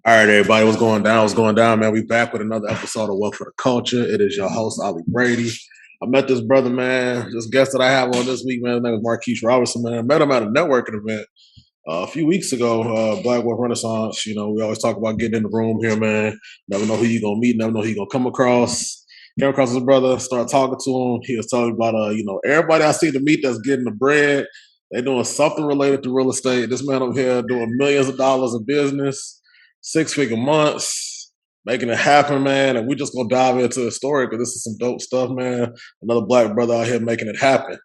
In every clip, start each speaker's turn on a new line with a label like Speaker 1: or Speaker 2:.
Speaker 1: All right, everybody, what's going down? What's going down, man? We back with another episode of Wealth for the Culture. It is your host, Ollie Brady. I met this brother, man, this guest that I have on this week, man. His name is Marquis Robinson, man. I met him at a networking event a few weeks ago, Black Wealth Renaissance. You know, we always talk about getting in the room here, man. Never know who you're going to meet, never know who you're going to come across. Came across his brother, started talking to him. He was telling me about, everybody I see to meet that's getting the bread, they doing something related to real estate. This man over here doing millions of dollars in business, 6-figure months, making it happen, man. And we just gonna dive into the story because this is some dope stuff, man. Another black brother out here making it happen.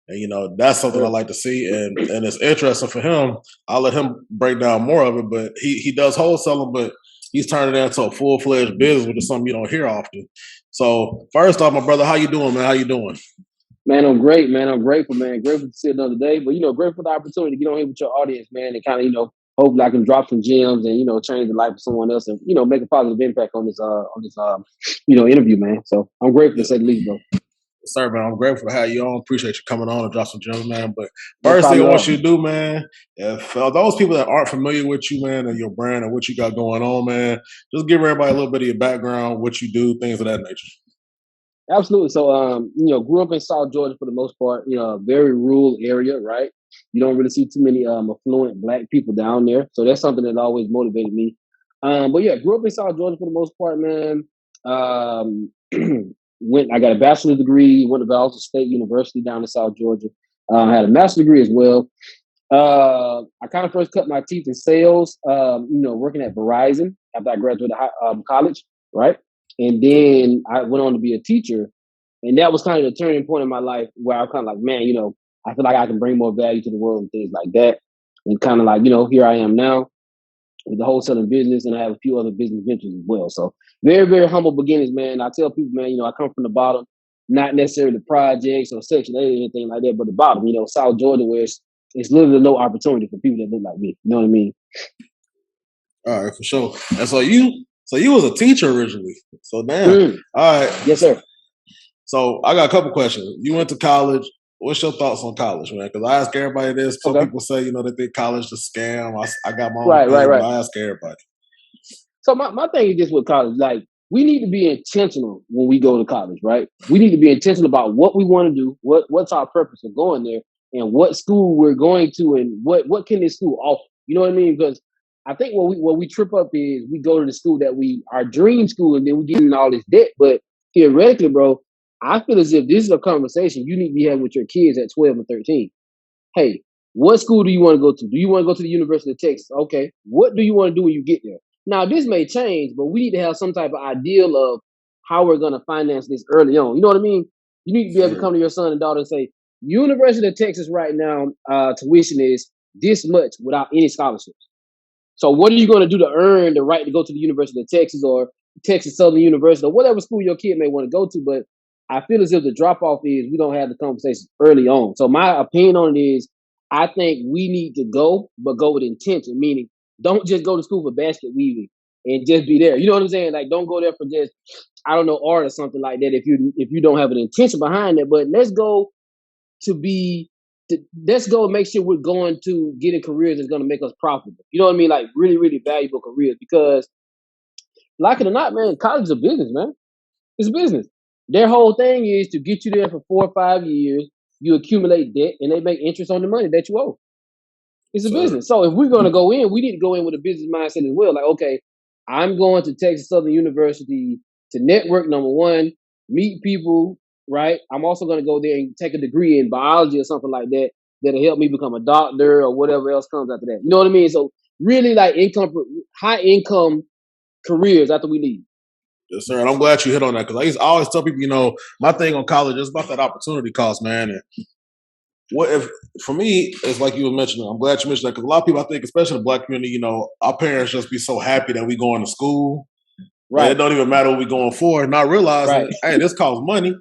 Speaker 1: And that's something I like to see, and it's interesting for him. I'll let him break down more of it, but he does wholesaling, but he's turning it into a full-fledged business, which is something you don't hear often. So first off, my brother, how you doing, man? How you doing?
Speaker 2: Man, I'm great, man. I'm grateful, man. Grateful to see another day. But, grateful for the opportunity to get on here with your audience, man, and kind of, hopefully I can drop some gems and, change the life of someone else and, make a positive impact on this interview, man. So I'm grateful to say the least, bro.
Speaker 1: Sir, man, I'm grateful to have you on. Appreciate you coming on and drop some gems, man. But first thing I want you to do, man, if those people that aren't familiar with you, man, and your brand and what you got going on, man, just give everybody a little bit of your background, what you do, things of that nature.
Speaker 2: Absolutely. So, grew up in South Georgia for the most part, a very rural area, right? You don't really see too many affluent black people down there. So that's something that always motivated me. But yeah, grew up in South Georgia for the most part, man. I got a bachelor's degree, went to Valdosta State University down in South Georgia. I had a master's degree as well. I kind of first cut my teeth in sales, working at Verizon after I graduated college, right? And then I went on to be a teacher. And that was kind of the turning point in my life where I was kind of like, man, I feel like I can bring more value to the world and things like that. And kind of like, here I am now with the wholesaling business, and I have a few other business ventures as well. So very, very humble beginnings, man. I tell people, man, I come from the bottom, not necessarily the projects or Section 8 or anything like that, but the bottom, South Georgia, where it's literally no opportunity for people that look like me. You know what I mean?
Speaker 1: All right, for sure. And so you was a teacher originally. So damn. All right.
Speaker 2: Yes, sir.
Speaker 1: So I got a couple questions. You went to college. What's your thoughts on college, man? Because I ask everybody this. Some people say, they think college is a scam. I got my own
Speaker 2: right.
Speaker 1: But I ask everybody.
Speaker 2: So my thing is just with college, like, we need to be intentional when we go to college, right? We need to be intentional about what we want to do, what's our purpose of going there, and what school we're going to, and what can this school offer. You know what I mean? Because I think what we trip up is we go to the school that our dream school, and then we get in all this debt. But theoretically, bro, I feel as if this is a conversation you need to be having with your kids at 12 and 13. Hey, what school do you want to go to? Do you want to go to the University of Texas? Okay. What do you want to do when you get there? Now, this may change, but we need to have some type of ideal of how we're going to finance this early on. You know what I mean? You need to be able to come to your son and daughter and say, University of Texas right now, tuition is this much without any scholarships. So what are you going to do to earn the right to go to the University of Texas or Texas Southern University or whatever school your kid may want to go to? But I feel as if the drop-off is we don't have the conversation early on. So my opinion on it is I think we need to go, but go with intention, meaning don't just go to school for basket weaving and just be there. You know what I'm saying? Like, don't go there for just, I don't know, art or something like that if you don't have an intention behind it. But let's go and make sure we're going to getting careers that's going to make us profitable. You know what I mean? Like, really, really valuable careers. Because, like it or not, man, college is a business, man. It's a business. Their whole thing is to get you there for 4 or 5 years. You accumulate debt, and they make interest on the money that you owe. It's a business. So if we're going to go in, we need to go in with a business mindset as well. Like, okay, I'm going to Texas Southern University to network, number one, meet people, right? I'm also going to go there and take a degree in biology or something like that that'll help me become a doctor or whatever else comes after that. You know what I mean? So really, like, high income careers after we leave.
Speaker 1: Yes, sir. And I'm glad you hit on that because I always tell people, my thing on college is about that opportunity cost, man. And what if, for me, it's like you were mentioning, I'm glad you mentioned that because a lot of people, I think, especially in the black community, our parents just be so happy that we going to school. Right. It don't even matter what we going for. Not realizing, hey, this costs money.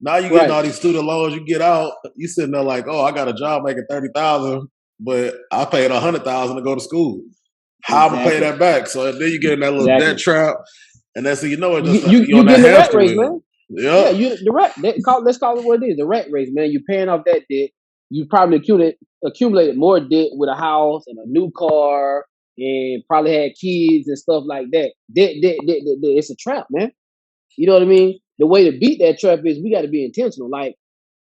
Speaker 1: Now you getting all these student loans, you get out, you sitting there like, oh, I got a job making $30,000, but I paid $100,000 to go to school. How am I pay that back? So then you get in that little debt trap. And that's you know it. Just
Speaker 2: you get in the rat race, man.
Speaker 1: Yeah,
Speaker 2: let's call it what it is. The rat race, man. You're paying off that debt. You probably accumulated more debt with a house and a new car and probably had kids and stuff like that. It's a trap, man. You know what I mean? The way to beat that trap is we got to be intentional. Like,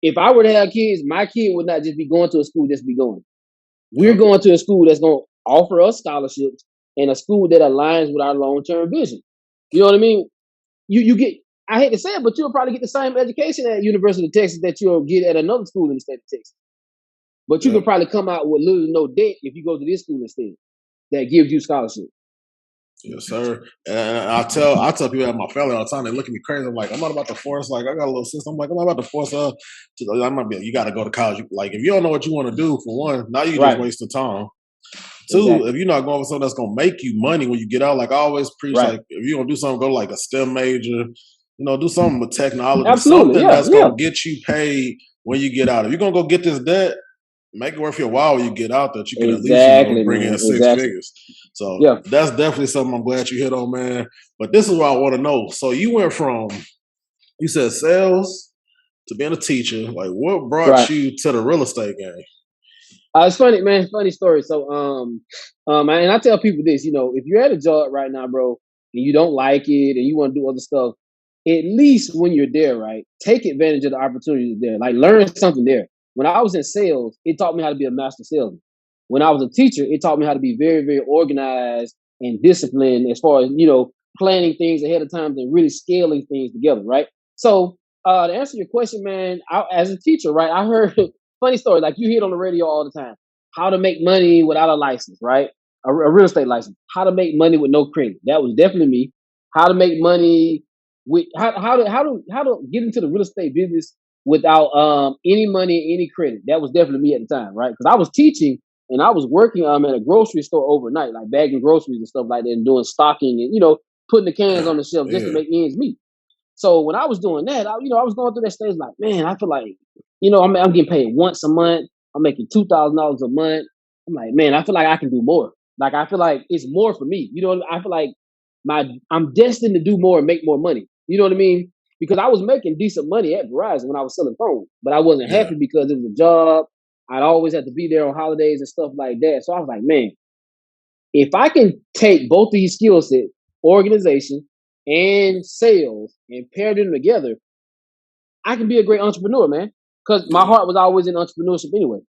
Speaker 2: if I were to have kids, my kid would not just be going to a school just to be going. We're going to a school that's going to offer us scholarships and a school that aligns with our long-term vision. You know what I mean? You get, I hate to say it, but you'll probably get the same education at University of Texas that you'll get at another school in the state of Texas. But you can probably come out with little to no debt if you go to this school instead that gives you scholarship.
Speaker 1: Yes, sir. And I tell people at my family all the time, they look at me crazy. I'm like, I'm not about to force, like, I got a little sister. I'm like, I'm not about to force her to, I might be, you got to go to college. Like, if you don't know what you want to do, for one, now you just waste the time. Two, if you're not going for something that's going to make you money when you get out, like I always preach, like, if you're going to do something, go to like a STEM major, do something with technology, something that's going to get you paid when you get out. If you're going to go get this debt, make it worth your while when you get out that you can at least bring in six figures. So that's definitely something I'm glad you hit on, man. But this is what I want to know. So you went from, you said sales to being a teacher. Like, what brought you to the real estate game?
Speaker 2: It's funny, man. Funny story. So, and I tell people this, if you're at a job right now, bro, and you don't like it and you want to do other stuff, at least when you're there, right, take advantage of the opportunity there. Like, learn something there. When I was in sales, it taught me how to be a master salesman. When I was a teacher, it taught me how to be very, very organized and disciplined as far as, planning things ahead of time and really scaling things together, right? So to answer your question, man, as a teacher, right, I heard funny story, like you hear it on the radio all the time. How to make money without a license, right? A real estate license. How to make money with no credit. That was definitely me. How to make money with how to get into the real estate business without any money, any credit. That was definitely me at the time, right? Because I was teaching and I was working at a grocery store overnight, like bagging groceries and stuff like that, and doing stocking and putting the cans on the shelf just to make ends meet. So when I was doing that, I was going through that stage like, man, I feel like, I'm getting paid once a month. I'm making $2,000 a month. I'm like, man, I feel like I can do more. Like, I feel like it's more for me. I feel like I'm destined to do more and make more money. You know what I mean? Because I was making decent money at Verizon when I was selling phones, but I wasn't happy because it was a job. I'd always have to be there on holidays and stuff like that. So I was like, man, if I can take both these skill sets, organization and sales, and pair them together, I can be a great entrepreneur, man. Because my heart was always in entrepreneurship anyway.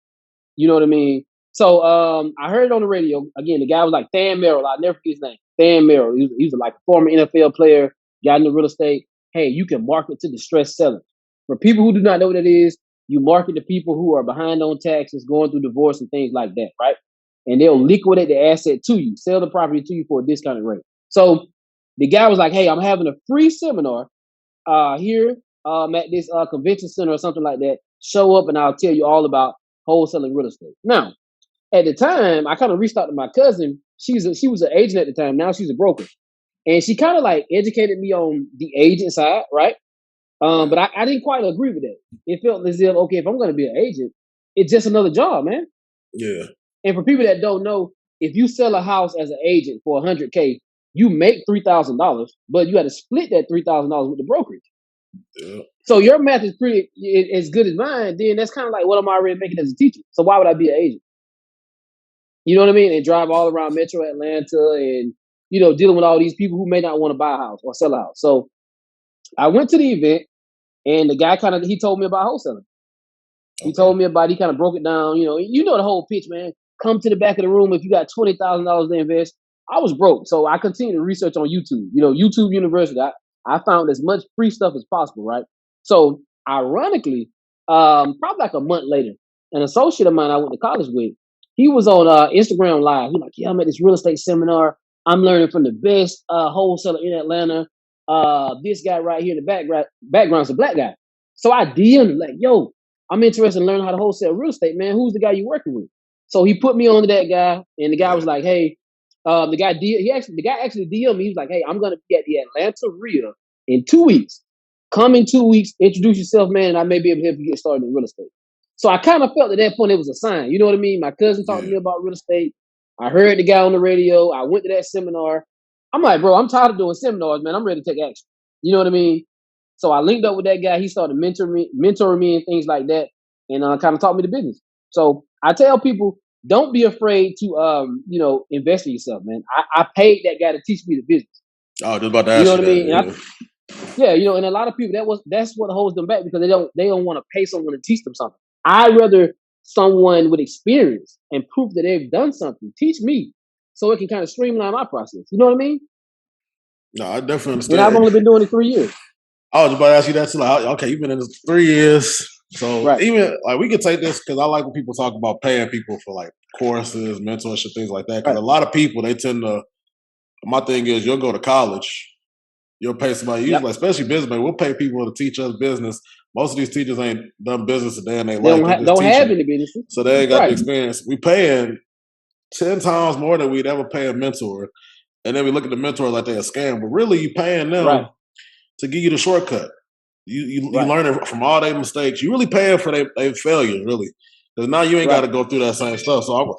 Speaker 2: You know what I mean? So I heard it on the radio. Again, the guy was like Than Merrill. I'll never forget his name. Than Merrill. He was like a former NFL player, got into real estate. Hey, you can market to distressed sellers. For people who do not know what that is, you market to people who are behind on taxes, going through divorce and things like that, right? And they'll liquidate the asset to you, sell the property to you for a discounted rate. So the guy was like, hey, I'm having a free seminar here at this convention center or something like that. Show up and I'll tell you all about wholesaling real estate. Now, at the time, I kind of reached out to my cousin. She was an agent at the time. Now she's a broker. And she kind of like educated me on the agent side, right? But I didn't quite agree with that. It felt as if, okay, if I'm going to be an agent, it's just another job, man.
Speaker 1: Yeah.
Speaker 2: And for people that don't know, if you sell a house as an agent for $100K, you make $3,000, but you got to split that $3,000 with the brokerage. Yeah. So your math is pretty as good as mine. Then that's kind of like what I'm already making as a teacher. So why would I be an agent? You know what I mean? And drive all around Metro Atlanta and, dealing with all these people who may not want to buy a house or sell a house. So I went to the event and the guy he told me about wholesaling. He told me about, he kind of broke it down. The whole pitch, man. Come to the back of the room if you got $20,000 to invest. I was broke. So I continued to research on YouTube, YouTube University. I found as much free stuff as possible, right? So ironically, probably like a month later, an associate of mine I went to college with, he was on Instagram Live. He's like, yeah, I'm at this real estate seminar. I'm learning from the best wholesaler in Atlanta. This guy right here in the background's a black guy. So I DM'd him like, yo, I'm interested in learning how to wholesale real estate, man. Who's the guy you working with? So he put me on to that guy, and the guy was like, hey, the guy actually DM'd me. He was like, hey, I'm gonna be at the Atlanta RIA in 2 weeks. Come in 2 weeks, introduce yourself, man, and I may be able to help you get started in real estate. So I kind of felt at that point it was a sign. You know what I mean? My cousin talked to me about real estate. I heard the guy on the radio. I went to that seminar. I'm like, bro, I'm tired of doing seminars, man. I'm ready to take action. You know what I mean? So I linked up with that guy. He started mentoring me and things like that, and kind of taught me the business. So I tell people, don't be afraid to invest in yourself, man. I paid that guy to teach me the business.
Speaker 1: Oh, just about to
Speaker 2: You know
Speaker 1: ask
Speaker 2: what
Speaker 1: you
Speaker 2: I mean?
Speaker 1: that.
Speaker 2: Yeah, and a lot of people that's what holds them back because they don't want to pay someone to teach them something. I'd rather someone with experience and proof that they've done something teach me so it can kind of streamline my process. You know what I mean?
Speaker 1: No, I definitely
Speaker 2: And I've
Speaker 1: understand.
Speaker 2: only been doing it 3 years.
Speaker 1: I was about to ask you that too. Like, okay, you've been in this 3 years. So
Speaker 2: Right.
Speaker 1: even like we could take this because I like when people talk about paying people for like courses, mentorship, things like that. Because
Speaker 2: Right.
Speaker 1: a lot of people they tend to. My thing is, you'll go to college, you'll pay somebody.
Speaker 2: Yep.
Speaker 1: Usually, especially business, we'll pay people to teach us business. Most of these teachers ain't done business a day in their
Speaker 2: They
Speaker 1: life.
Speaker 2: don't,
Speaker 1: They just
Speaker 2: don't have
Speaker 1: teaching,
Speaker 2: any businesses.
Speaker 1: so they ain't got the
Speaker 2: Right.
Speaker 1: experience. We paying 10 times more than we'd ever pay a mentor, and then we look at the mentor like they're a scam. But really, you paying them
Speaker 2: Right.
Speaker 1: to give you the shortcut. You
Speaker 2: Right.
Speaker 1: learn it from all their mistakes. You really paying for their failure, really, because now you ain't got to go through that same stuff. So,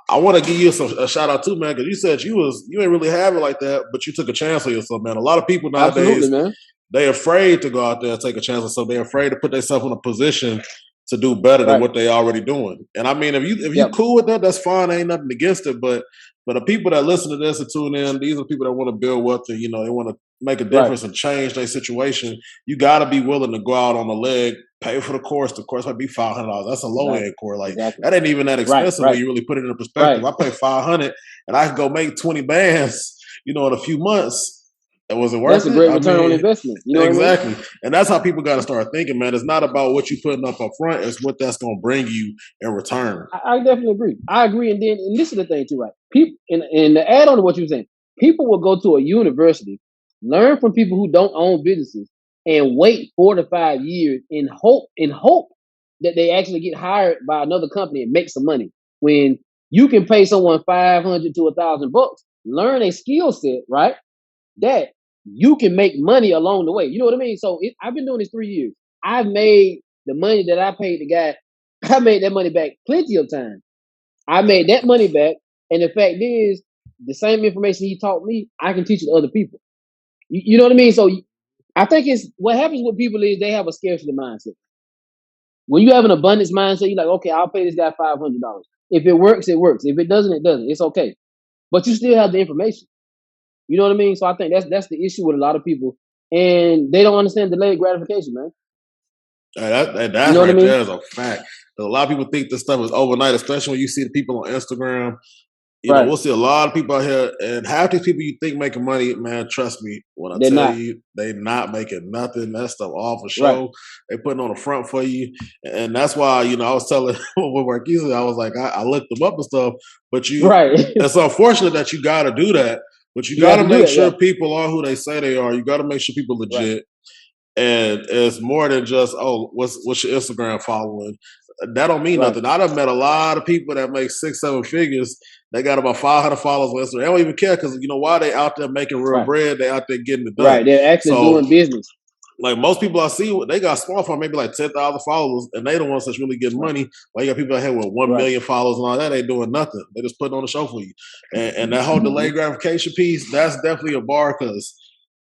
Speaker 1: I want to give you a shout out too, man, because you said you ain't really have it like that, but you took a chance on yourself, man. A lot of people
Speaker 2: Absolutely,
Speaker 1: nowadays
Speaker 2: man.
Speaker 1: they afraid to go out there and take a chance on something. They're afraid to put themselves in a position to do better than
Speaker 2: Right.
Speaker 1: what they already doing. And I mean, if you
Speaker 2: Yep.
Speaker 1: cool with that, that's fine. Ain't nothing against it. But the people that listen to this and tune in, these are people that want to build wealth and they want to make a difference and change their situation. You got to be willing to go out on the leg, pay for the course. The course might be $500. That's a low end course. Like that ain't even that expensive when you really put it into perspective. I pay $500 and I can go make 20 bands, in a few months. It wasn't worth it.
Speaker 2: That's a great return on investment. You know
Speaker 1: exactly.
Speaker 2: what I mean?
Speaker 1: And that's how people got to start thinking, man. It's not about what you're putting up front. It's what that's going to bring you in return.
Speaker 2: I definitely agree. I agree. And this is the thing too, right? People, and to add on to what you were saying, people will go to a university, learn from people who don't own businesses, and wait 4 to 5 years in hope that they actually get hired by another company and make some money. When you can pay someone $500 to $1,000, learn a skill set, right? That you can make money along the way. You know what I mean? So I've been doing this 3 years. I've made the money that I paid the guy. I made that money back plenty of times. I made that money back, and the fact is, the same information he taught me, I can teach it to other people. You know what I mean? So I think it's what happens with people is they have a scarcity mindset. When you have an abundance mindset, you're like, okay, I'll pay this guy $500. If it works, it works. If it doesn't, it doesn't. It's okay. But you still have the information. You know what I mean? So I think that's the issue with a lot of people, and they don't understand delayed gratification, man.
Speaker 1: That's right there is a fact. A lot of people think this stuff is overnight, especially when you see the people on Instagram. We'll see a lot of people out here, and half these people you think making money, man, trust me when I tell you, they not making nothing. That stuff all for show. They putting on the front for you. And that's why, I was telling with Marquis, I was like, I looked them up and stuff, but it's unfortunate that you got to do that, but you got to make sure people are who they say they are. You got to make sure people legit. And it's more than just, what's your Instagram following? That don't mean nothing. I done met a lot of people that make 6-7 figures. They got about 500 followers on Instagram. They don't even care because you know why? They out there making real bread. They out there getting it done.
Speaker 2: Right, they're actually doing business.
Speaker 1: Like most people I see, they got smartphone, maybe like 10,000 followers, and they the ones that's really getting money. While you got people out here with 1 million followers and all that, ain't doing nothing. They just putting on the show for you. And that whole delayed gratification piece, that's definitely a bar because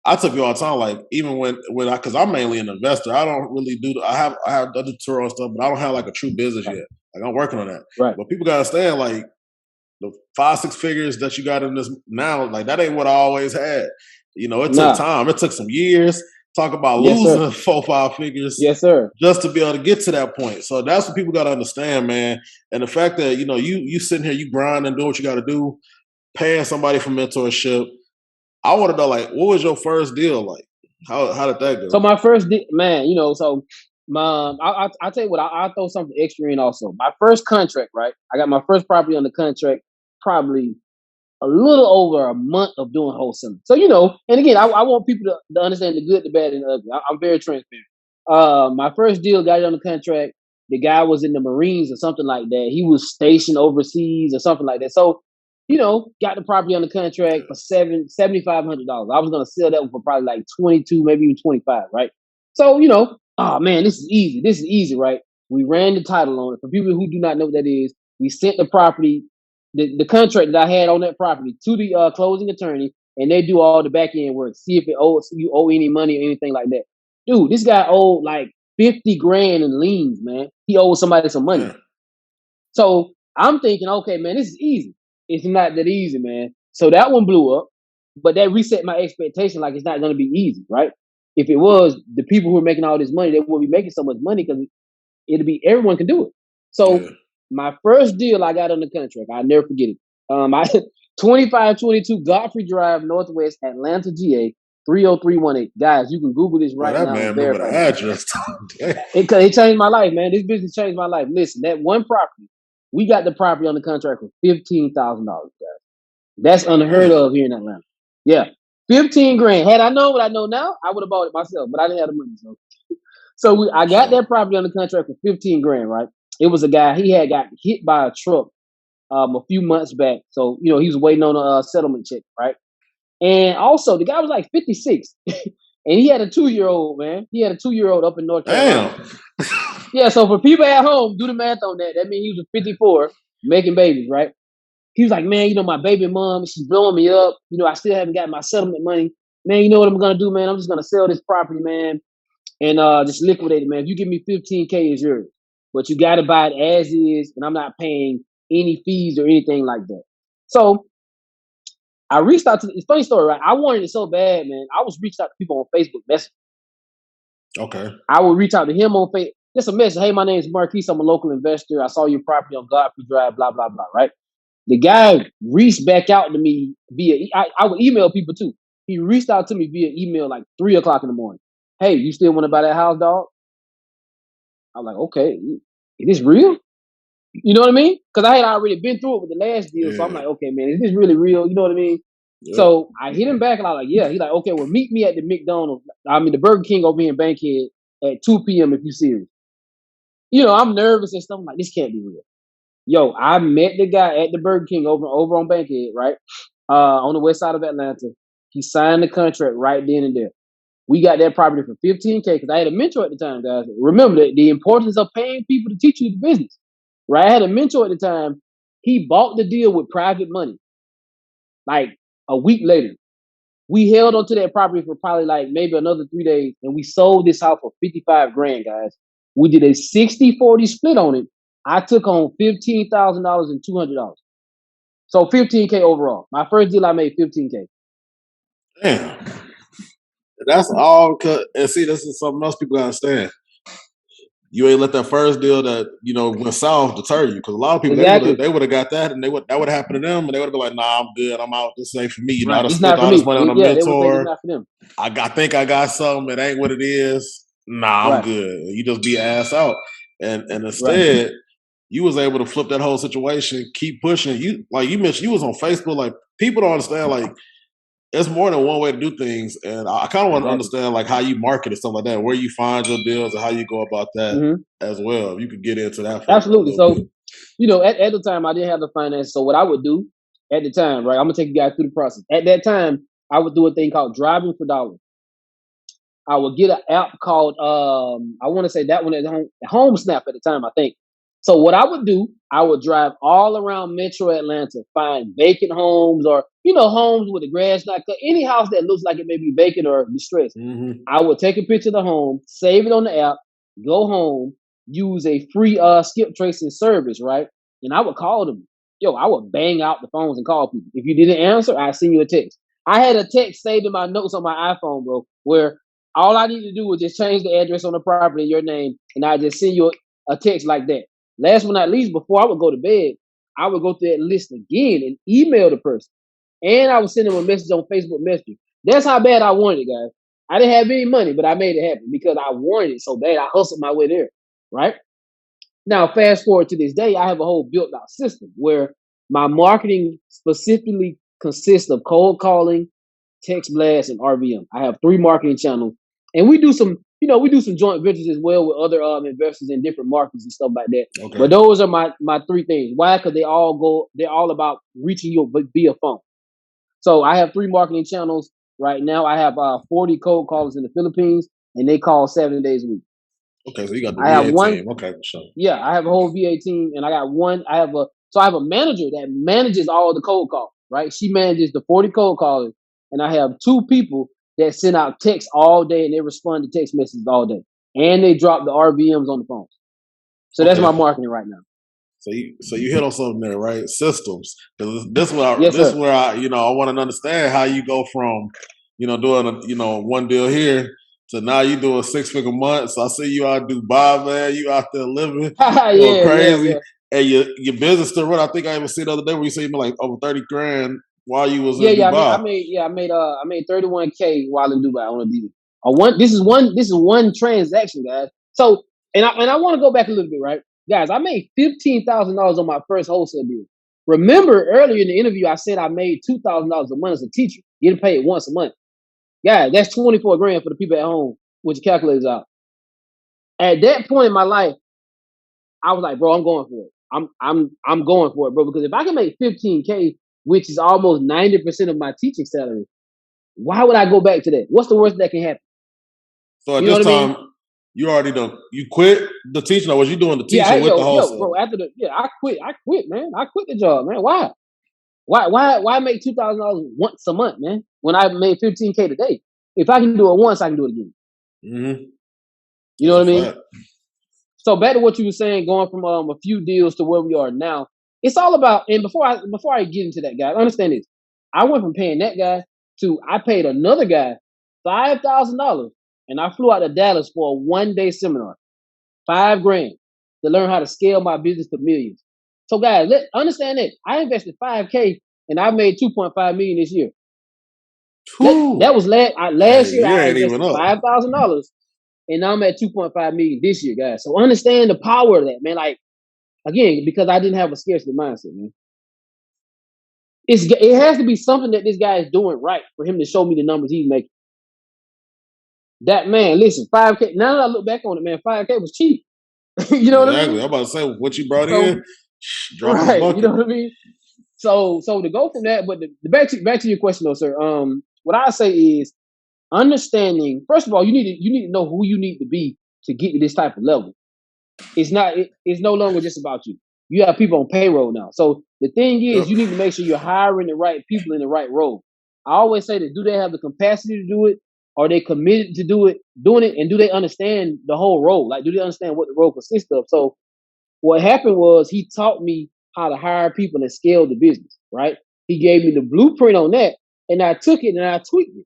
Speaker 1: I took it all the time. Like even because I'm mainly an investor, I don't really do. I have other tour stuff, but I don't have like a true business yet. Like I'm working on that.
Speaker 2: Right.
Speaker 1: But people gotta understand, like the 5-6 figures that you got in this now, like that ain't what I always had. It took time. It took some years. Talk about losing 4-5 figures.
Speaker 2: Yes, sir.
Speaker 1: Just to be able to get to that point. So that's what people gotta understand, man. And the fact that you sitting here, you grind and do what you got to do, paying somebody for mentorship. I want to know, like, what was your first deal like? How did that go?
Speaker 2: So my first deal, man, so I'll tell you what, I'll throw something extra in also. My first contract, right? I got my first property on the contract probably a little over a month of doing wholesaling. So, and again, I want people to understand the good, the bad, and the ugly. I'm very transparent. My first deal got it on the contract. The guy was in the Marines or something like that. He was stationed overseas or something like that. So, got the property on the contract for $7,500. I was gonna sell that one for probably like 22, maybe even 25, right? So, oh man, this is easy. This is easy, right? We ran the title on it. For people who do not know what that is, we sent the property, the contract that I had on that property to the closing attorney, and they do all the back end work. See if you owe any money or anything like that. Dude, this guy owed like 50 grand in liens, man. He owed somebody some money. So I'm thinking, okay, man, this is easy. It's not that easy, man. So that one blew up, but that reset my expectation. Like it's not going to be easy, right? If it was, the people who are making all this money, they wouldn't be making so much money because it'll be everyone can do it. So
Speaker 1: Yeah.
Speaker 2: my first deal I got on the contract, I'll never forget it. I 2522 Godfrey Drive, Northwest, Atlanta, GA, 30318. Guys, you can Google this
Speaker 1: Bro,
Speaker 2: right
Speaker 1: that
Speaker 2: now
Speaker 1: man
Speaker 2: and
Speaker 1: remember the
Speaker 2: verify this.
Speaker 1: address.
Speaker 2: It changed my life, man. This business changed my life. Listen, that one property, we got the property on the contract for $15,000, guys. That's unheard
Speaker 1: Damn.
Speaker 2: of here in Atlanta. Yeah, 15 grand. Had I known what I know now, I would have bought it myself, but I didn't have the money. So I got
Speaker 1: So,
Speaker 2: that property on the contract for 15 grand, right? It was a guy, he had got hit by a truck a few months back. So, he was waiting on a settlement check, right? And also, the guy was like 56. And he had a 2-year-old, man. He had a 2-year-old up in North Carolina.
Speaker 1: damn.
Speaker 2: Yeah, so for people at home, do the math on that. That means he was 54 making babies, right? He was like, man, my baby mom, she's blowing me up. I still haven't got my settlement money. Man, you know what I'm going to do, man? I'm just going to sell this property, man, and just liquidate it, man. If you give me $15K, it's yours. But you got to buy it as is, and I'm not paying any fees or anything like that. So I reached out to, it's a funny story, right? I wanted it so bad, man. I was reaching out to people on Facebook Messenger.
Speaker 1: Okay.
Speaker 2: I would reach out to him on Facebook. Just a message. Hey, my name is Marquis. I'm a local investor. I saw your property on Godfrey Drive, blah, blah, blah, right? The guy reached back out to me I would email people too. He reached out to me via email like 3:00 in the morning. Hey, you still want to buy that house, dog? I'm like, okay, is this real? You know what I mean? Because I had already been through it with the last deal. So I'm
Speaker 1: Yeah.
Speaker 2: like, okay, man, is this really real? You know what I mean?
Speaker 1: Yep.
Speaker 2: So I hit him back and I was like, yeah. He's like, okay, well, meet me at the the Burger King over here in Bankhead at 2 p.m. if you're serious. I'm nervous and stuff. I'm like, this can't be real. Yo, I met the guy at the Burger King over on Bankhead, right? On the west side of Atlanta. He signed the contract right then and there. We got that property for $15K because I had a mentor at the time, guys. Remember the importance of paying people to teach you the business, right? I had a mentor at the time. He bought the deal with private money. Like a week later, we held onto that property for probably like maybe another 3 days, and we sold this house for 55 grand, guys. We did a 60-40 split on it. I took home $15,000 and $200. So 15K overall. My first deal I made 15K.
Speaker 1: Damn. That's all. And see, this is something else people gotta understand. You ain't let that first deal that went south deter you, because a lot of people
Speaker 2: Exactly.
Speaker 1: they would have got that, and that would have happened to them, and they would have been like, "Nah, I'm good. I'm out. This ain't for me." I
Speaker 2: Right.
Speaker 1: done
Speaker 2: It's
Speaker 1: spent
Speaker 2: not for
Speaker 1: all
Speaker 2: me.
Speaker 1: this money on a
Speaker 2: Yeah, they would think it's
Speaker 1: mentor.
Speaker 2: not for them.
Speaker 1: I think I got something. It ain't what it is. Nah, I'm
Speaker 2: Right.
Speaker 1: good. You just be ass out, and
Speaker 2: Right.
Speaker 1: instead you was able to flip that whole situation, keep pushing. You like you mentioned, you was on Facebook. Like people don't understand. Like there's more than one way to do things, and I kind of want to
Speaker 2: Exactly.
Speaker 1: understand like how you market and stuff like that, where you find your deals, and how you go about that
Speaker 2: Mm-hmm.
Speaker 1: as well. You could get into that for a
Speaker 2: Absolutely.
Speaker 1: little
Speaker 2: So,
Speaker 1: bit.
Speaker 2: at the time I didn't have the finance. So what I would do at the time, right? I'm gonna take you guys through the process. At that time, I would do a thing called driving for dollars. I would get an app called I want to say that one at Home Snap at the time, I think. So what I would do, I would drive all around Metro Atlanta, find vacant homes or homes with the grass not cut, any house that looks like it may be vacant or distressed.
Speaker 1: Mm-hmm.
Speaker 2: I would take a picture of the home, save it on the app, go home, use a free skip tracing service, right? And I would call them. Yo, I would bang out the phones and call people. If you didn't answer, I'd send you a text. I had a text saved in my notes on my iPhone, bro, where all I need to do was just change the address on the property, your name, and I just send you a text like that. Last but not least, before I would go to bed, I would go through that list again and email the person. And I would send them a message on Facebook Messenger. That's how bad I wanted it, guys. I didn't have any money, but I made it happen because I wanted it so bad. I hustled my way there, right? Now, fast forward to this day, I have a whole built out system where my marketing specifically consists of cold calling, text blast, and RVM. I have 3 marketing channels, and we do some joint ventures as well with other investors in different markets and stuff like that.
Speaker 1: Okay.
Speaker 2: But those are my 3 things. Why? Because they're all about reaching you via phone. So I have 3 marketing channels right now. I have 40 cold callers in the Philippines, and they call 7 days a week.
Speaker 1: Okay, so you got the
Speaker 2: I have
Speaker 1: VA
Speaker 2: one.
Speaker 1: team. Okay, for sure.
Speaker 2: Yeah, I have a whole VA team, and I got one. I have a manager that manages all the cold calls. Right, she manages the 40 cold callers, and I have 2 people that send out texts all day, and they respond to text messages all day, and they drop the RVMs on the phones. So that's my marketing right now.
Speaker 1: So you hit on something there, right? Systems. Because
Speaker 2: Yes,
Speaker 1: this
Speaker 2: sir.
Speaker 1: is where I want to understand how you go from doing one deal here to now you doing 6-figure months. I see you out Dubai, man. You out there living, going crazy,
Speaker 2: Yeah.
Speaker 1: and your business still run. I think I even see the other day where you said you made like over 30 grand while you was in
Speaker 2: Yeah.
Speaker 1: Dubai.
Speaker 2: I made 31K while in Dubai on a deal. This is one transaction, guys. So, and I want to go back a little bit, right, guys? I made $15,000 on my first wholesale deal. Remember earlier in the interview, I said I made $2,000 a month as a teacher, getting paid once a month. Yeah, that's 24 grand for the people at home with your calculators out. At that point in my life, I was like, bro, I'm going for it. I'm going for it, bro. Because if I can make 15K, which is almost 90% of my teaching salary, why would I go back to that? What's the worst that can happen?
Speaker 1: So at
Speaker 2: You know
Speaker 1: this
Speaker 2: what I mean?
Speaker 1: time, you already done. You quit the teaching, or was you doing the
Speaker 2: Yeah,
Speaker 1: teaching with the
Speaker 2: bro.
Speaker 1: wholesale?
Speaker 2: I quit, man. I quit the job, man. Why? Why make $2,000 once a month, man? When I made 15K today, if I can do it once, I can do it again.
Speaker 1: Mm-hmm.
Speaker 2: You know
Speaker 1: That's
Speaker 2: what
Speaker 1: a
Speaker 2: I mean?
Speaker 1: fact.
Speaker 2: So back to what you were saying, going from a few deals to where we are now, it's all about. And before I get into that, guy, understand this. I went from paying that guy to I paid another guy $5,000, and I flew out to Dallas for a 1-day seminar, $5,000 to learn how to scale my business to millions. So guys, understand that I invested $5K and I made $2.5 million this year. That was last
Speaker 1: Hey,
Speaker 2: year.
Speaker 1: you
Speaker 2: I
Speaker 1: ain't even
Speaker 2: invested
Speaker 1: up.
Speaker 2: $5,000 and now I'm at 2.5 million this year, guys. So understand the power of that, man. Like, again, because I didn't have a scarcity mindset, man. It has to be something that this guy is doing right for him to show me the numbers he's making. That man, listen, 5K. Now that I look back on it, man, 5K was cheap. You know what I
Speaker 1: Exactly.
Speaker 2: mean?
Speaker 1: I'm about to say what you brought
Speaker 2: So,
Speaker 1: in, drop in the
Speaker 2: right, you know
Speaker 1: bucket.
Speaker 2: what I mean? So to go from that, but back to your question though, sir. What I say is understanding. First of all, you need to know who you need to be to get to this type of level. It's no longer just about you. You have people on payroll now. So the thing is,
Speaker 1: Yep.
Speaker 2: you need to make sure you're hiring the right people in the right role. I always say that, do they have the capacity to do it? Are they committed to doing it? And do they understand the whole role? Like, do they understand what the role consists of? So what happened was he taught me how to hire people and scale the business, right? He gave me the blueprint on that, and I took it and I tweaked it.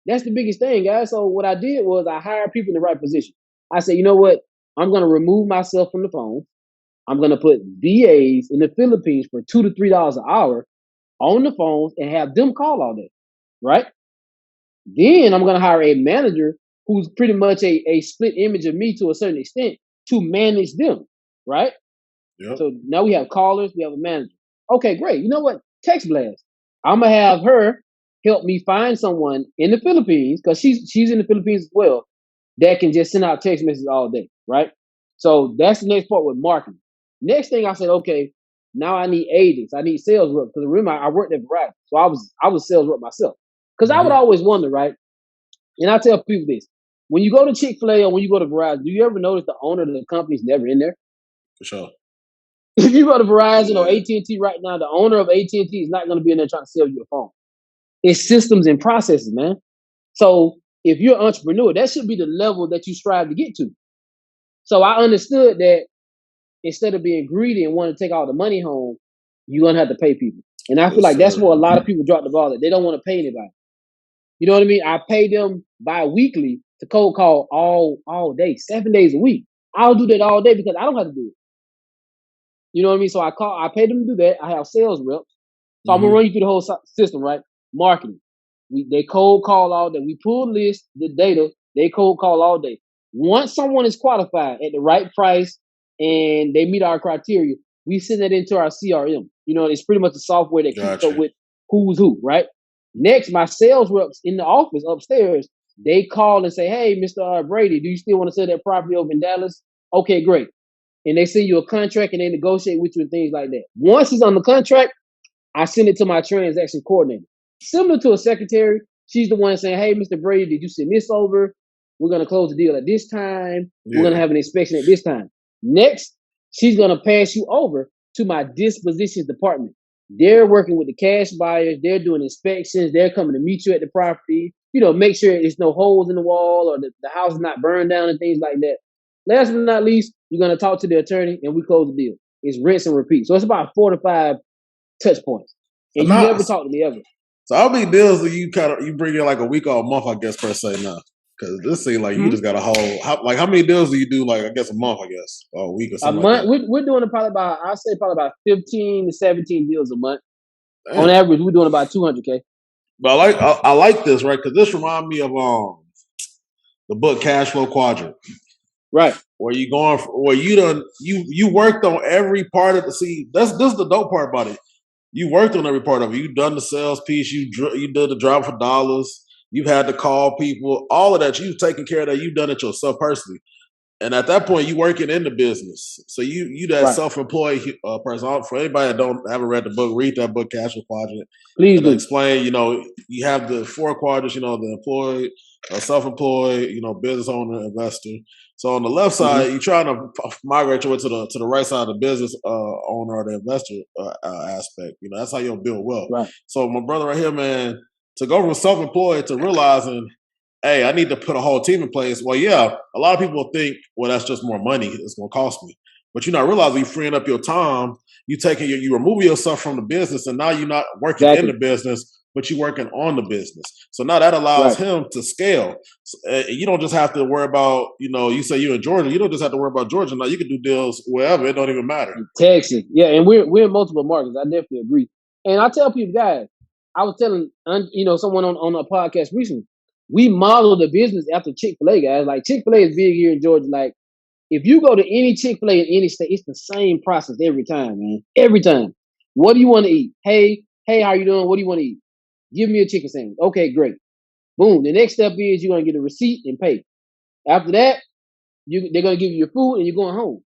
Speaker 2: That's the biggest thing, guys. So what I did was I hired people in the right position. I said, you know what? I'm going to remove myself from the phone. I'm going to put VAs in the Philippines for $2 to $3 an hour on the phones and have them call all day, right? Then I'm going to hire a manager who's pretty much a split image of me to a certain extent to manage them, right?
Speaker 1: Yep.
Speaker 2: So now we have callers, we have a manager. Okay, great. You know what? Text blast. I'm gonna have her help me find someone in the Philippines because she's in the Philippines as well that can just send out text messages all day, right? So that's the next part with marketing. Next thing I said, okay, now I need agents, I need sales reps because remember I worked at Verizon, so I was sales rep myself because I would
Speaker 1: Mm-hmm.
Speaker 2: always wonder, right? And I tell people this: when you go to Chick-fil-A or when you go to Verizon, do you ever notice the owner of the company's never in there?
Speaker 1: For sure.
Speaker 2: If you go to Verizon or
Speaker 1: Yeah.
Speaker 2: AT&T right now, the owner of AT&T is not going to be in there trying to sell you a phone. It's systems and processes, man. So if you're an entrepreneur, that should be the level that you strive to get to. So I understood that instead of being greedy and wanting to take all the money home, you're going to have to pay people. And I feel
Speaker 1: Yes,
Speaker 2: like that's
Speaker 1: sir.
Speaker 2: where a lot of people drop the ball. That they don't want to pay anybody. You know what I mean? I pay them bi-weekly to cold call all day, 7 days a week. I'll do that all day because I don't have to do it. You know what I mean? So I pay them to do that. I have sales reps. So I'm gonna
Speaker 1: Mm-hmm.
Speaker 2: run you through the whole system, right? Marketing. They cold call all day. We pull list, the data. They cold call all day. Once someone is qualified at the right price and they meet our criteria, we send that into our CRM. You know, it's pretty much the software that keeps up
Speaker 1: Gotcha.
Speaker 2: with who's who, right? Next, my sales reps in the office upstairs, they call and say, "Hey, Mr. Brady, do you still want to sell that property over in Dallas?" Okay, great. And they send you a contract and they negotiate with you and things like that. Once it's on the contract, I send it to my transaction coordinator. Similar to a secretary, she's the one saying, "Hey, Mr. Brady, did you send this over? We're going to close the deal at this time. We're going to
Speaker 1: Yeah.
Speaker 2: have an inspection at this time." Next, she's going to pass you over to my dispositions department. They're working with the cash buyers. They're doing inspections. They're coming to meet you at the property. You know, make sure there's no holes in the wall or the house is not burned down and things like that. Last but not least, you're going to talk to the attorney and we close the deal. is rinse and repeat. So it's about 4 to 5 touch points, and you never talk to me ever.
Speaker 1: So how many deals do you bring in like a week or a month? I guess per se now, because this seems like you just got a whole. How many deals do you do? Like I guess a month, I guess, or a week or something. A month.
Speaker 2: Like that. We're doing probably about 15 to 17 deals a month. Damn. On average, we're doing about 200K.
Speaker 1: But I like this, right? Because this reminds me of the book Cash Flow Quadrant.
Speaker 2: Right.
Speaker 1: Where you worked on every part of this is the dope part about it. You worked on every part of it. You've done the sales piece. You did the drop for dollars. You've had to call people. All of that. You've taken care of that. You've done it yourself personally. And at that point, you working in the business. So you that right. Self-employed person. For anybody that haven't read the book, read that book, Cash Flow Quadrant.
Speaker 2: Please do.
Speaker 1: Explain, you have the 4 quadrants, the employed, self-employed, business owner, investor. So on the left side, you're trying to migrate your way to the right side of the business owner or the investor aspect. That's how you'll build wealth.
Speaker 2: Right.
Speaker 1: So my brother right here, man, to go from self-employed to realizing, hey, I need to put a whole team in place. Well, yeah, a lot of people think, well, that's just more money it's going to cost me. But you're not realizing you're freeing up your time. You remove yourself from the business, and now you're not working in the business, but you're working on the business. So now that allows him to scale. So, you don't just have to worry about, you say you're in Georgia. You don't just have to worry about Georgia. Now you can do deals wherever. It don't even matter.
Speaker 2: Texas. Yeah, and we're in multiple markets. I definitely agree. And I tell people, guys, I was telling, someone on a podcast recently, we model the business after Chick-fil-A, guys. Like, Chick-fil-A is big here in Georgia. Like, if you go to any Chick-fil-A in any state, it's the same process every time, man. Every time. What do you want to eat? Hey, how you doing? What do you want to eat? Give me a chicken sandwich. Okay, great. Boom. The next step is you're going to get a receipt and pay. After that, they're going to give you your food and you're going home.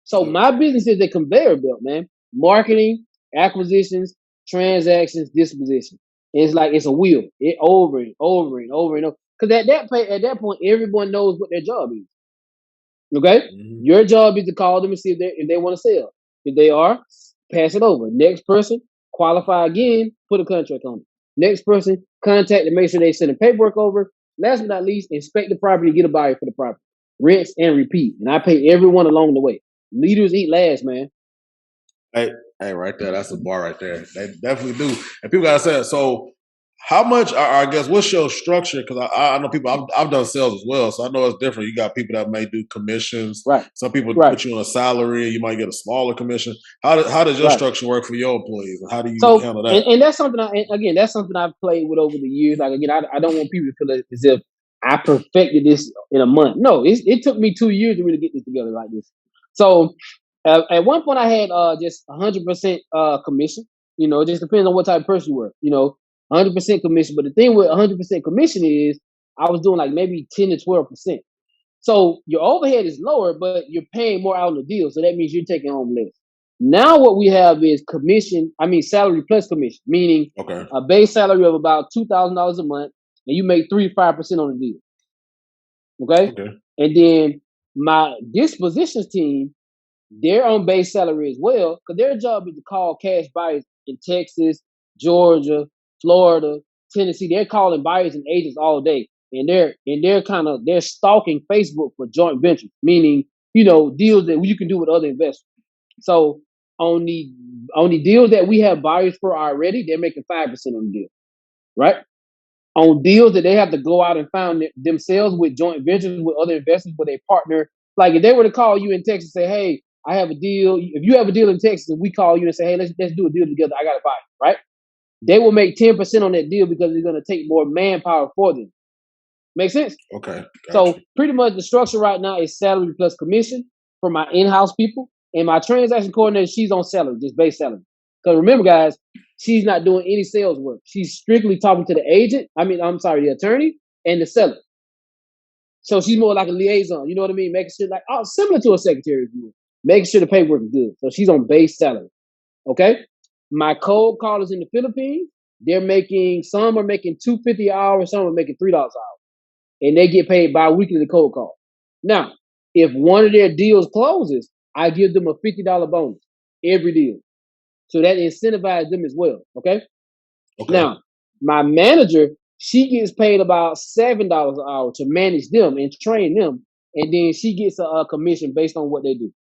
Speaker 2: So my business is a conveyor belt, man. Marketing, acquisitions, transactions, disposition. It's a wheel. It over and over and over and over. Because at that point, everyone knows what their job is. Okay? Mm-hmm. Your job is to call them and see if they want to sell. If they are, pass it over. Next person, qualify again, put a contract on it. Next person, contact and make sure they send the paperwork over. Last but not least, inspect the property, get a buyer for the property. Rinse and repeat. And I pay everyone along the way. Leaders eat last, man.
Speaker 1: Hey, right there. That's a bar right there. They definitely do. And people gotta say it. So how much, I guess, what's your structure? Because I know people, I've done sales as well, so I know it's different. You got people that may do commissions.
Speaker 2: Right.
Speaker 1: Some people put you on a salary. You might get a smaller commission. How does your structure work for your employees? And how do you handle that?
Speaker 2: And that's something, that's something I've played with over the years. Like, again, I don't want people to feel as if I perfected this in a month. No, it took me 2 years to really get this together like this. So at one point I had just 100% commission. It just depends on what type of person you were. 100% commission. But the thing with 100% commission is I was doing like maybe 10 to 12%. So your overhead is lower, but you're paying more out on the deal. So that means you're taking home less. Now what we have is salary plus commission, meaning a base salary of about $2,000 a month, and you make 3 to 5% on the deal. Okay? And then my dispositions team, they're on base salary as well, because their job is to call cash buyers in Texas, Georgia, Florida, Tennessee. They're calling buyers and agents all day, and they're stalking Facebook for joint ventures, meaning deals that you can do with other investors. So on the deals that we have buyers for already, they're making 5% on the deal, right? On deals that they have to go out and find themselves with joint ventures with other investors, where they partner. Like if they were to call you in Texas and say, hey, I have a deal. If you have a deal in Texas and we call you and say, hey, let's do a deal together, I got to buy it, right? They will make 10% on that deal because they're going to take more manpower for them. Make sense?
Speaker 1: Okay. Gotcha.
Speaker 2: So pretty much the structure right now is salary plus commission for my in-house people. And my transaction coordinator, she's on salary, just base salary. Because remember, guys, she's not doing any sales work. She's strictly talking to the attorney and the seller. So she's more like a liaison. You know what I mean? Making sure, similar to a secretary, making sure the paperwork is good. So she's on base salary. Okay? My cold callers in the Philippines, some are making $2.50 an hour, some are making $3 an hour. And they get paid bi-weekly to cold call. Now, if one of their deals closes, I give them a $50 bonus every deal. So that incentivizes them as well. Okay? Now, my manager, she gets paid about $7 an hour to manage them and train them. And then she gets a commission based on what they do.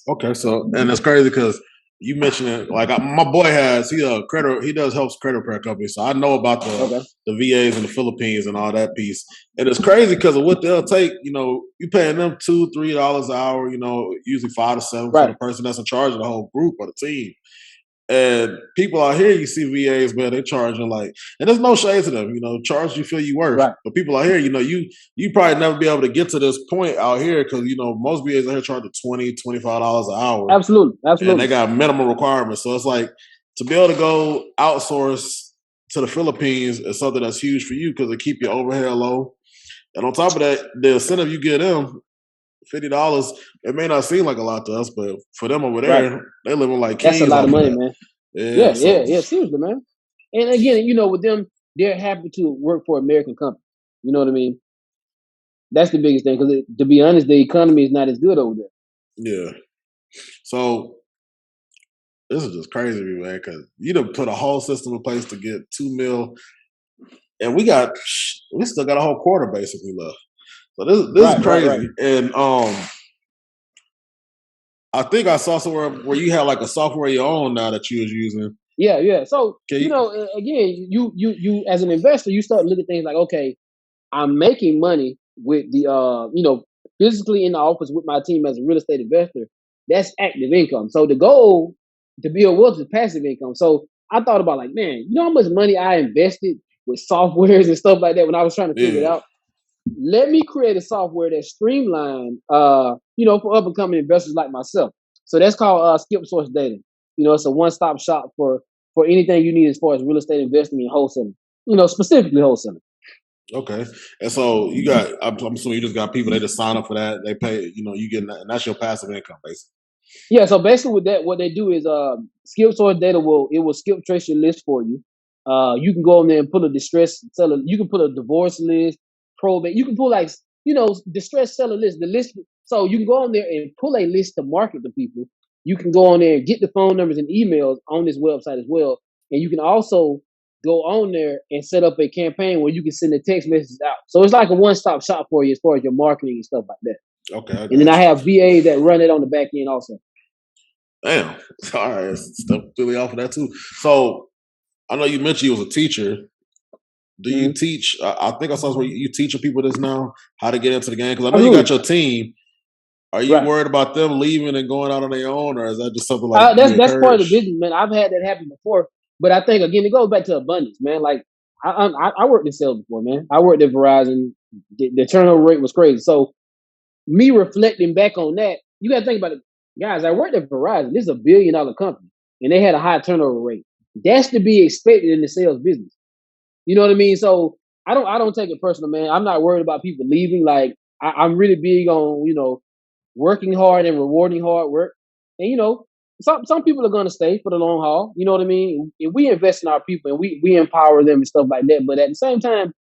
Speaker 1: Okay, so and it's crazy because you mentioned it. Like my boy he does helps credit repair companies, so I know about
Speaker 2: Okay.
Speaker 1: the VAs in the Philippines and all that piece. And it's crazy because of what they'll take. You paying them $2-3 an hour. Usually 5 to 7 for the
Speaker 2: Right.
Speaker 1: person that's in charge of the whole group or the team. And people out here, you see VAs, man, they charging like, and there's no shade to them, charge you feel you worth.
Speaker 2: Right.
Speaker 1: But people out here, you probably never be able to get to this point out here because, most VAs out here charge $20-$25 an hour
Speaker 2: Absolutely.
Speaker 1: and they
Speaker 2: Absolutely.
Speaker 1: got minimum requirements. So it's like to be able to go outsource to the Philippines is something that's huge for you because it keep your overhead low. And on top of that, the incentive you get them, $50, it may not seem like a lot to us, but for them over
Speaker 2: Right.
Speaker 1: there, they living like
Speaker 2: That's a
Speaker 1: kings
Speaker 2: lot of
Speaker 1: off of
Speaker 2: money,
Speaker 1: that.
Speaker 2: man.
Speaker 1: Yeah,
Speaker 2: Yeah.
Speaker 1: so
Speaker 2: Seriously, man. And again, with them, they're happy to work for American companies. You know what I mean? That's the biggest thing because, to be honest, the economy is not as good over there.
Speaker 1: yeah. So this is just crazy to me, man, because you done put a whole system in place to get 2 mil, and we still got a whole quarter basically left. So this is
Speaker 2: Right.
Speaker 1: crazy. And I think I saw somewhere where you had like a software of your own now that you was using.
Speaker 2: Yeah. So,
Speaker 1: Can you,
Speaker 2: again, you as an investor, you start looking at things like, okay, I'm making money with the physically in the office with my team as a real estate investor. That's active income. So the goal to build wealth is passive income. So I thought about, like, man, you know how much money I invested with softwares and stuff like that when I was trying to figure it
Speaker 1: yeah.
Speaker 2: out. Let me create a software that's streamlined, for up and coming investors like myself. So that's called Skip Source Data. It's a one stop shop for anything you need as far as real estate investing and wholesaling. Specifically wholesaling.
Speaker 1: Okay. And so I'm assuming you just got people, they just sign up for that. They pay, you get, and that's your passive income, basically.
Speaker 2: Yeah, so basically with that, what they do is skip source data will skip trace your list for you. You can go on there and put a distress seller. You can put a divorce list, probate. You can pull like distress seller list. The list. So you can go on there and pull a list to market to people. You can go on there and get the phone numbers and emails on this website as well. And you can also go on there and set up a campaign where you can send the text messages out. So it's like a one stop shop for you as far as your marketing and stuff like that.
Speaker 1: Okay, I
Speaker 2: And then I
Speaker 1: got you.
Speaker 2: have VAs that run it on the back end also.
Speaker 1: Damn. All right. Stuff really off of that too. So I know you mentioned you was a teacher. Do you
Speaker 2: Mhm.
Speaker 1: teach? I think I saw where you teaching people this now how to get into the game because I know you got
Speaker 2: Absolutely.
Speaker 1: your team. Are you
Speaker 2: Right.
Speaker 1: worried about them leaving and going out on their own, or is that just something like you
Speaker 2: That's part of the
Speaker 1: encourage?
Speaker 2: business, man. I've had that happen before, but I think again it goes back to abundance, man. Like I worked in sales before, man. I worked at Verizon. The turnover rate was crazy. So me reflecting back on that, you got to think about it, guys. I worked at Verizon. This is $1 billion company, and they had a high turnover rate. That's to be expected in the sales business. You know what I mean? So I don't take it personal, man. I'm not worried about people leaving. Like I'm really big on working hard and rewarding hard work. And some people are gonna stay for the long haul. You know what I mean? If we invest in our people and we empower them and stuff like that. But at the same time,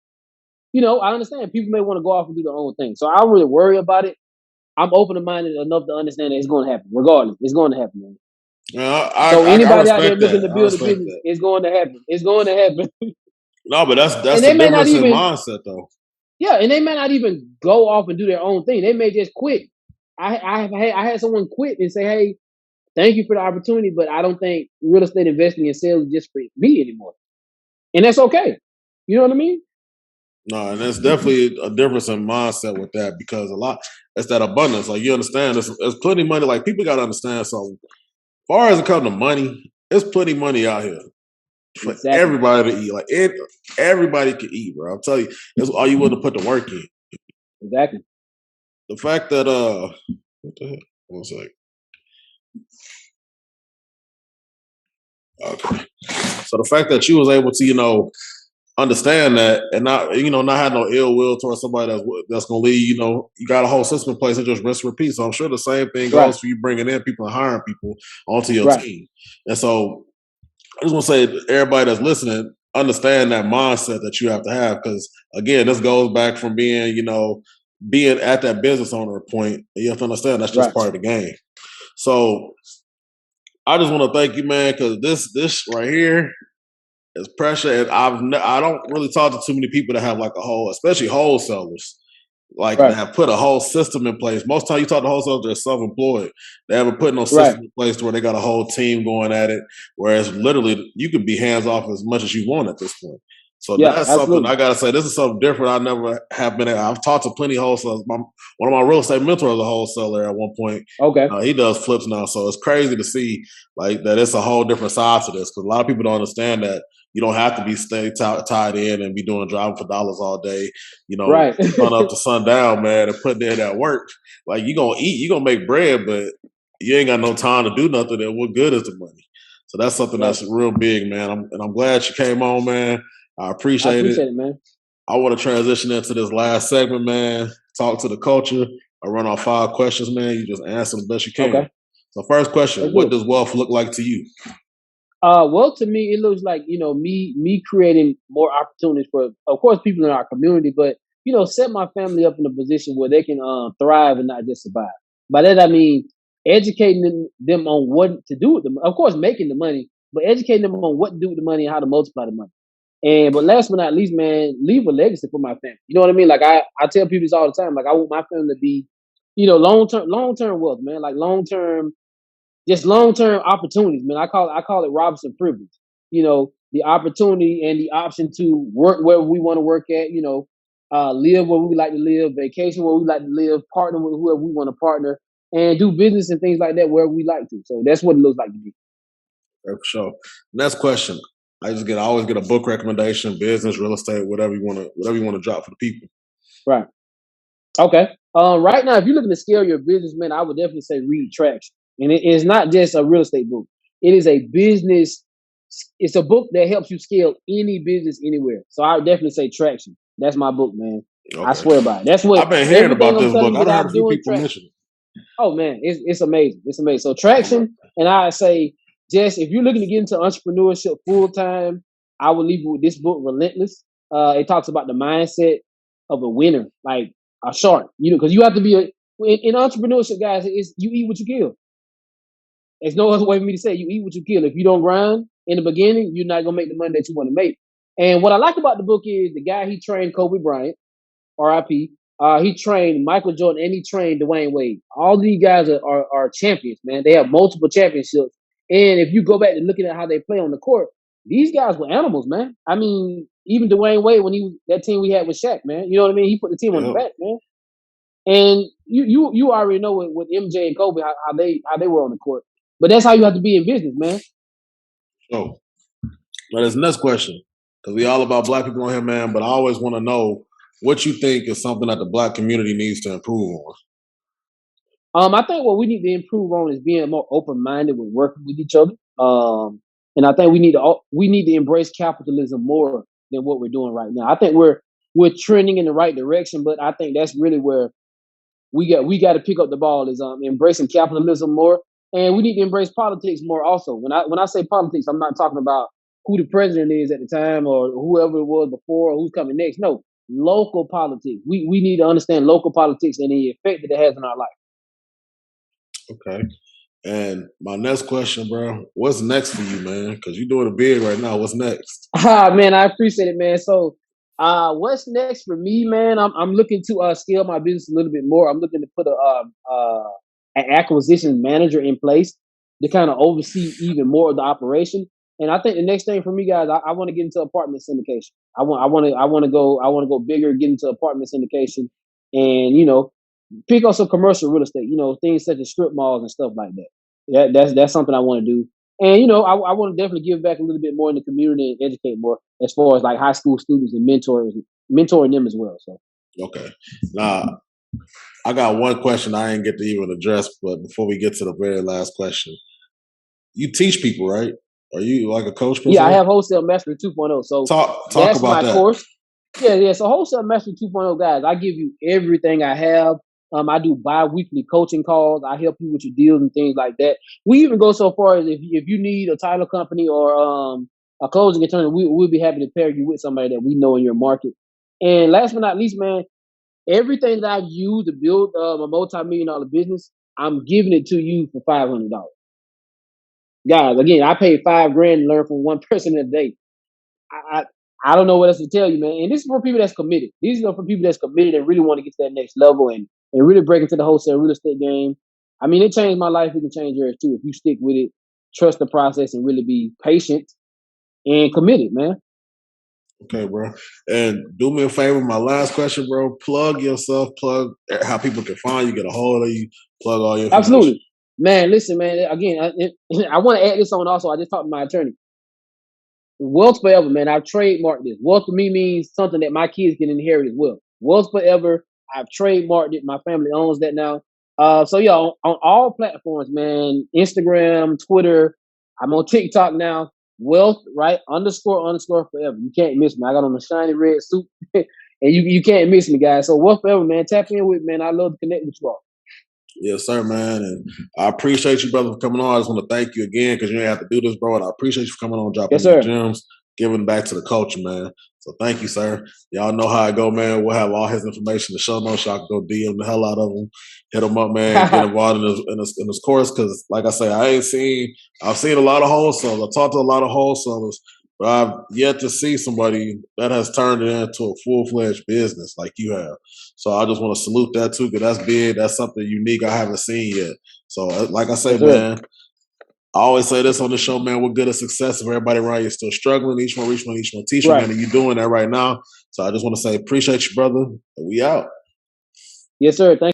Speaker 2: I understand people may want to go off and do their own thing. So I don't really worry about it. I'm open minded enough to understand that it's gonna happen. Regardless, it's gonna happen, man. So
Speaker 1: I
Speaker 2: anybody out there
Speaker 1: respect
Speaker 2: looking
Speaker 1: that.
Speaker 2: to
Speaker 1: I
Speaker 2: build a
Speaker 1: respect
Speaker 2: business,
Speaker 1: that.
Speaker 2: it's going to happen. It's going to happen.
Speaker 1: No, but that's
Speaker 2: And
Speaker 1: the
Speaker 2: they may not
Speaker 1: difference in
Speaker 2: even
Speaker 1: mindset, though.
Speaker 2: Yeah, and they may not even go off and do their own thing. They may just quit. I had someone quit and say, "Hey, thank you for the opportunity, but I don't think real estate investing and sales is just for me anymore." And that's okay. You know what I mean?
Speaker 1: No, and there's definitely a difference in mindset with that because it's that abundance. Like you understand, there's plenty of money. Like people got to understand something. As far as it comes to money, there's plenty of money out here for
Speaker 2: Exactly.
Speaker 1: everybody to eat. Like everybody can eat, bro. I'm telling you, it's all you willing to put the work in.
Speaker 2: Exactly.
Speaker 1: The fact that what the heck? One sec. Okay. So the fact that you was able to, understand that and not have no ill will towards somebody that's gonna leave, you got a whole system in place and just rinse and repeat. So I'm sure the same thing
Speaker 2: Right.
Speaker 1: goes for you bringing in people and hiring people onto your
Speaker 2: Right.
Speaker 1: team. And so I just want to say to everybody that's listening, understand that mindset that you have to have because again, this goes back from being, being at that business owner point. And you have to understand that's just
Speaker 2: Right.
Speaker 1: part of the game. So I just want to thank you, man, because this right here is pressure, and I don't really talk to too many people that have like a whole, especially wholesalers. like
Speaker 2: Right.
Speaker 1: they have put a whole system in place. Most time you talk to wholesalers, they're self-employed. They haven't put no
Speaker 2: Right.
Speaker 1: system in place where they got a whole team going at it. Whereas literally you can be hands off as much as you want at this point. So
Speaker 2: Yeah,
Speaker 1: that's something
Speaker 2: absolutely.
Speaker 1: I gotta say. This is something different. I never have been. I've talked to plenty of wholesalers. One of my real estate mentors was a wholesaler at one point.
Speaker 2: Okay.
Speaker 1: He does flips now, so it's crazy to see like that. It's a whole different side to this because a lot of people don't understand that you don't have to be tied in and be doing driving for dollars all day. You know,
Speaker 2: Right.
Speaker 1: sun up to sundown, man, and putting in that work. Like you gonna eat, you gonna make bread, but you ain't got no time to do nothing. And what good is the money? So that's something
Speaker 2: Right.
Speaker 1: that's real big, man. I'm glad you came on, man. I
Speaker 2: I
Speaker 1: appreciate it.
Speaker 2: appreciate it, man.
Speaker 1: I want to transition into this last segment, man. Talk to the culture. I run off 5 questions, man. You just answer the best you can.
Speaker 2: Okay.
Speaker 1: So, first question:
Speaker 2: Let's do
Speaker 1: what
Speaker 2: it.
Speaker 1: does wealth look like to you?
Speaker 2: Well, to me, it looks like me creating more opportunities for, of course, people in our community, but set my family up in a position where they can thrive and not just survive. By that I mean educating them on what to do with them. Of course, making the money, but educating them on what to do with the money and how to multiply the money. And but last but not least, man, leave a legacy for my family. You know what I mean? Like I tell people this all the time. Like I want my family to be, long term wealth, man. Like long term opportunities, man. I call it Robinson privilege. The opportunity and the option to work where we want to work at. Live where we like to live, vacation where we like to live, partner with whoever we want to partner, and do business and things like that where we like to. So that's what it looks like to me.
Speaker 1: For sure. Next question. I always get a book recommendation, business, real estate, whatever you want to drop for the people.
Speaker 2: Right. Okay. Right now, if you're looking to scale your business, man, I would definitely say read Traction. And it is not just a real estate book. It is a business. It's a book that helps you scale any business anywhere. So I would definitely say Traction. That's my book, man. I
Speaker 1: Okay.
Speaker 2: swear by it. That's what
Speaker 1: I've been hearing
Speaker 2: everything
Speaker 1: about
Speaker 2: I'm
Speaker 1: this
Speaker 2: telling
Speaker 1: book.
Speaker 2: you
Speaker 1: I've
Speaker 2: that
Speaker 1: heard
Speaker 2: I'm
Speaker 1: a few
Speaker 2: doing.
Speaker 1: people mention it.
Speaker 2: Oh man, it's amazing. It's amazing. So Traction, and I say, Jess, if you're looking to get into entrepreneurship full time, I will leave you with this book, Relentless. It talks about the mindset of a winner, like a shark. Because you have to be in entrepreneurship, guys. It's you eat what you kill. There's no other way for me to say it. You eat what you kill. If you don't grind in the beginning, you're not gonna make the money that you want to make. And what I like about the book is the guy he trained Kobe Bryant. RIP. He trained Michael Jordan and he trained Dwayne Wade. All these guys are champions, man. They have multiple championships. And if you go back to looking at how they play on the court, these guys were animals, man. I mean, even Dwayne Wade, when he was that team we had with Shaq, man, you know what I mean? He put the team on the
Speaker 1: Yeah.
Speaker 2: back, man. And you already know with MJ and Kobe how they were on the court. But that's how you have to be in business, man.
Speaker 1: So, now this next question, because we all about black people on here, man. But I always want to know what you think is something that the black community needs to improve on.
Speaker 2: I think what we need to improve on is being more open minded with working with each other. And I think we need to embrace capitalism more than what we're doing right now. I think we're trending in the right direction, but I think that's really where we got to pick up the ball is embracing capitalism more, and we need to embrace politics more. Also, when I say politics, I'm not talking about who the president is at the time or whoever it was before or who's coming next. No, local politics. We need to understand local politics and the effect that it has on our life.
Speaker 1: Okay. And my next question, bro, what's next for you, man? Because you're doing a big right now. What's next?
Speaker 2: Man, I appreciate it, man. So, what's next for me, man? I'm looking to scale my business a little bit more. I'm looking to put an acquisition manager in place to kind of oversee even more of the operation. And I think the next thing for me, guys, I want to get into apartment syndication. I want to go bigger, get into apartment syndication, and pick up some commercial real estate. Things such as strip malls and stuff like that. That's something I want to do. And I want to definitely give back a little bit more in the community and educate more as far as like high school students and mentoring them as well. So
Speaker 1: Okay. Now, I got one question I didn't get to even address, but before we get to the very last question, you teach people, right? Are you like a coach per
Speaker 2: yeah, I
Speaker 1: se?
Speaker 2: have Wholesale Mastery 2.0. So
Speaker 1: Talk
Speaker 2: that's
Speaker 1: about
Speaker 2: my
Speaker 1: that.
Speaker 2: course. Yeah. So Wholesale Mastery 2.0, guys, I give you everything I have. I do bi-weekly coaching calls. I help you with your deals and things like that. We even go so far as if you need a title company or a closing attorney, we'll be happy to pair you with somebody that we know in your market. And last but not least, man, everything that I've used to build a multi-million-dollar business, I'm giving it to you for $500. Guys, again, I paid $5,000 to learn from one person a day. I don't know what else to tell you, man. And this is for people that's committed. These are for people that's committed and really want to get to that next level and really break into the wholesale real estate game. I mean, it changed my life. It can change yours too if you stick with it, trust the process, and really be patient and committed, man.
Speaker 1: Okay, bro. And do me a favor, my last question, bro. Plug yourself, plug how people can find you, get a hold of you, plug all your information.
Speaker 2: Absolutely. Man, listen, man. Again, I want to add this on also. I just talked to my attorney. Wealth forever, man. I've trademarked this. Wealth to me means something that my kids can inherit as well. Wealth forever. I've trademarked it. My family owns that now. So yeah, on all platforms, man. Instagram, Twitter. I'm on TikTok now. Wealth, right? __ forever. You can't miss me. I got on a shiny red suit, and you can't miss me, guys. So wealth forever, man. Tap in with me, man. I love to connect with you all.
Speaker 1: Yes, sir, man. And I appreciate you, brother, for coming on. I just want to thank you again because you didn't have to do this, bro. And I appreciate you for coming on, dropping
Speaker 2: Yes,
Speaker 1: your
Speaker 2: sir.
Speaker 1: gems, giving back to the culture, man. So thank you, sir. Y'all know how I go, man. We'll have all his information. The show notes, y'all can go DM the hell out of him. Hit him up, man. Get involved in this course because, like I say, I've seen a lot of wholesalers. I talked to a lot of wholesalers, but I've yet to see somebody that has turned it into a full-fledged business like you have. So I just want to salute that too, because that's big. That's something unique I haven't seen yet. So like I say,
Speaker 2: Yes, sir.
Speaker 1: man, I always say this on the show, man, we're good at success if everybody around you is still struggling. Each one teaching,
Speaker 2: Right.
Speaker 1: man, and you're doing that right now. So I just want to say appreciate you, brother. And we out.
Speaker 2: Yes, sir. Thank you.